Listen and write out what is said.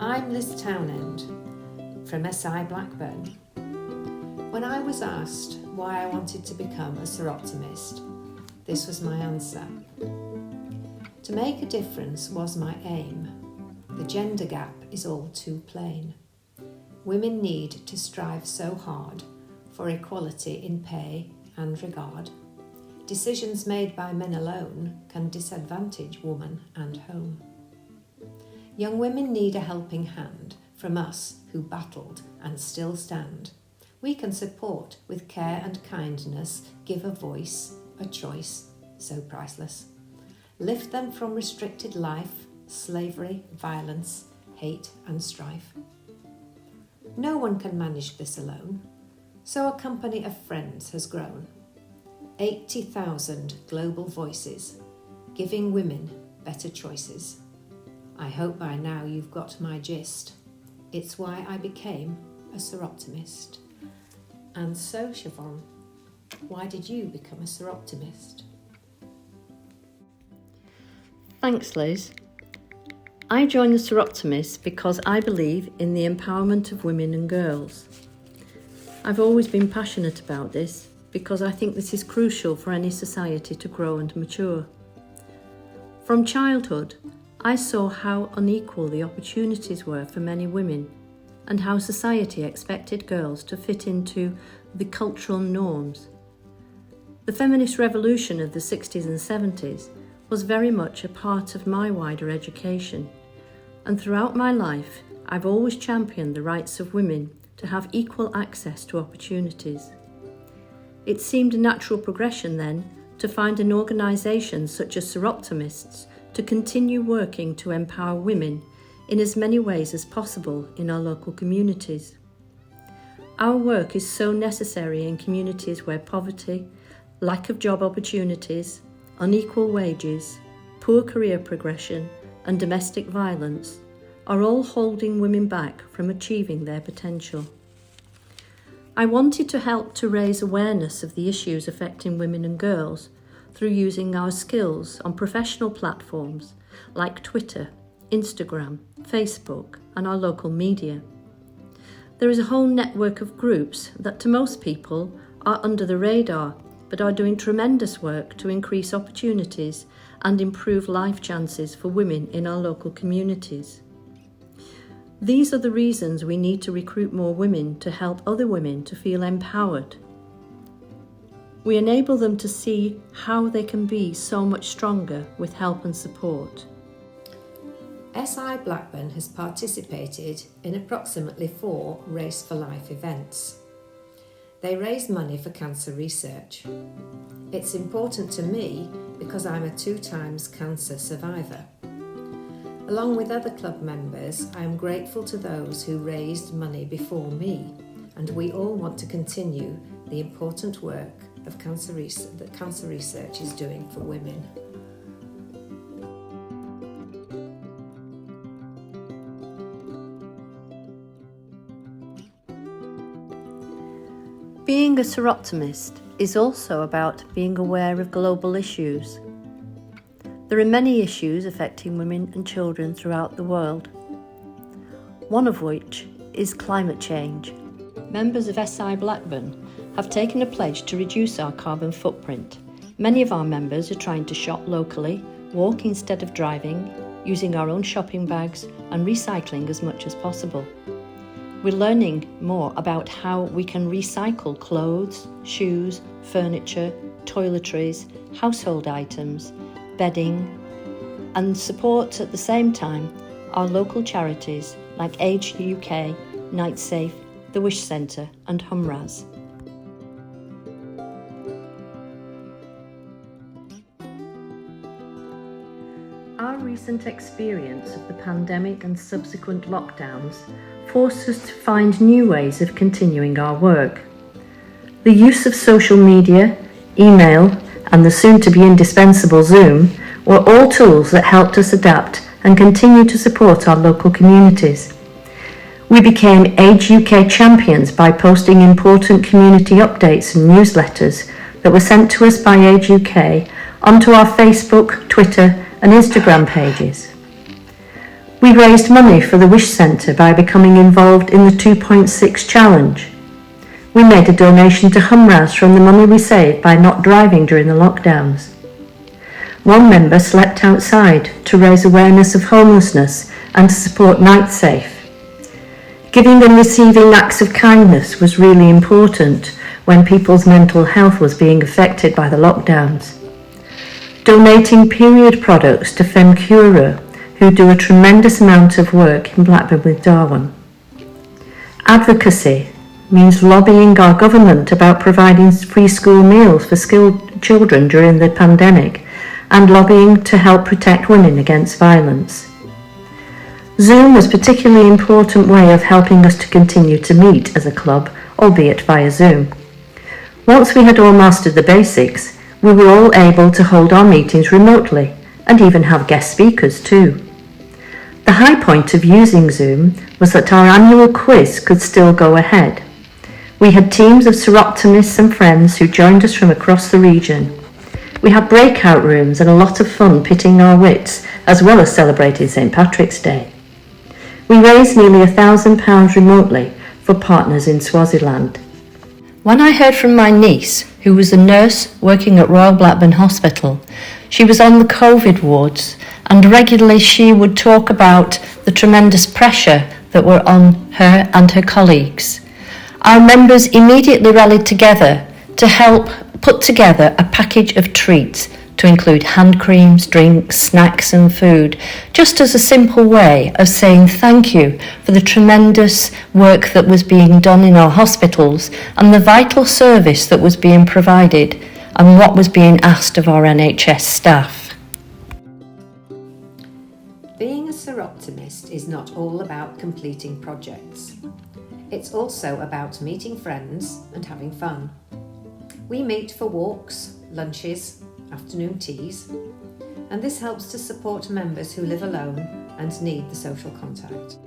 I'm Liz Townend from SI Blackburn. When I was asked why I wanted to become a Soroptimist, this was my answer. To make a difference was my aim. The gender gap is all too plain. Women need to strive so hard for equality in pay and regard. Decisions made by men alone can disadvantage woman and home. Young women need a helping hand from us who battled and still stand. We can support with care and kindness, give a voice, a choice so priceless. Lift them from restricted life, slavery, violence, hate and strife. No one can manage this alone, so a company of friends has grown. 80,000 global voices, giving women better choices. I hope by now you've got my gist. It's why I became a Soroptimist. And so, Siobhan, why did you become a Soroptimist? Thanks, Liz. I joined the Soroptimists because I believe in the empowerment of women and girls. I've always been passionate about this because I think this is crucial for any society to grow and mature. From childhood, I saw how unequal the opportunities were for many women and how society expected girls to fit into the cultural norms. The feminist revolution of the 60s and 70s was very much a part of my wider education. And throughout my life, I've always championed the rights of women to have equal access to opportunities. It seemed a natural progression then to find an organisation such as Soroptimists to continue working to empower women in as many ways as possible in our local communities. Our work is so necessary in communities where poverty, lack of job opportunities, unequal wages, poor career progression and domestic violence are all holding women back from achieving their potential. I wanted to help to raise awareness of the issues affecting women and girls through using our skills on professional platforms like Twitter, Instagram, Facebook and our local media. There is a whole network of groups that to most people are under the radar but are doing tremendous work to increase opportunities and improve life chances for women in our local communities. These are the reasons we need to recruit more women to help other women to feel empowered. We enable them to see how they can be so much stronger with help and support. SI Blackburn has participated in approximately 4 Race for Life events. They raise money for cancer research. It's important to me because I'm a 2 times cancer survivor. Along with other club members, I am grateful to those who raised money before me, and we all want to continue the important work of that cancer research is doing for women. Being a Soroptimist is also about being aware of global issues. There are many issues affecting women and children throughout the world, one of which is climate change. Members of SI Blackburn have taken a pledge to reduce our carbon footprint. Many of our members are trying to shop locally, walk instead of driving, using our own shopping bags and recycling as much as possible. We're learning more about how we can recycle clothes, shoes, furniture, toiletries, household items, bedding, and support at the same time our local charities like Age UK, Night Safe, the Wish Centre and Humraz. Our recent experience of the pandemic and subsequent lockdowns forced us to find new ways of continuing our work. The use of social media, email, and the soon-to-be indispensable Zoom were all tools that helped us adapt and continue to support our local communities. We became Age UK champions by posting important community updates and newsletters that were sent to us by Age UK onto our Facebook, Twitter, and Instagram pages. We raised money for the Wish Centre by becoming involved in the 2.6 challenge. We made a donation to Humraz from the money we saved by not driving during the lockdowns. One member slept outside to raise awareness of homelessness and to support Night Safe. Giving and receiving acts of kindness was really important when people's mental health was being affected by the lockdowns. Donating period products to Femme Cura, who do a tremendous amount of work in Blackburn with Darwin. Advocacy means lobbying our government about providing free school meals for skilled children during the pandemic and lobbying to help protect women against violence. Zoom was a particularly important way of helping us to continue to meet as a club, albeit via Zoom. Once we had all mastered the basics, we were all able to hold our meetings remotely and even have guest speakers too. The high point of using Zoom was that our annual quiz could still go ahead. We had teams of Soroptimists and friends who joined us from across the region. We had breakout rooms and a lot of fun pitting our wits, as well as celebrating St. Patrick's Day. We raised nearly £1,000 remotely for partners in Swaziland. When I heard from my niece, who was a nurse working at Royal Blackburn Hospital, she was on the COVID wards, and regularly she would talk about the tremendous pressure that were on her and her colleagues. Our members immediately rallied together to help put together a package of treats to include hand creams, drinks, snacks and food, just as a simple way of saying thank you for the tremendous work that was being done in our hospitals and the vital service that was being provided and what was being asked of our NHS staff. Being a Soroptimist is not all about completing projects. It's also about meeting friends and having fun. We meet for walks, lunches, afternoon teas, and this helps to support members who live alone and need the social contact.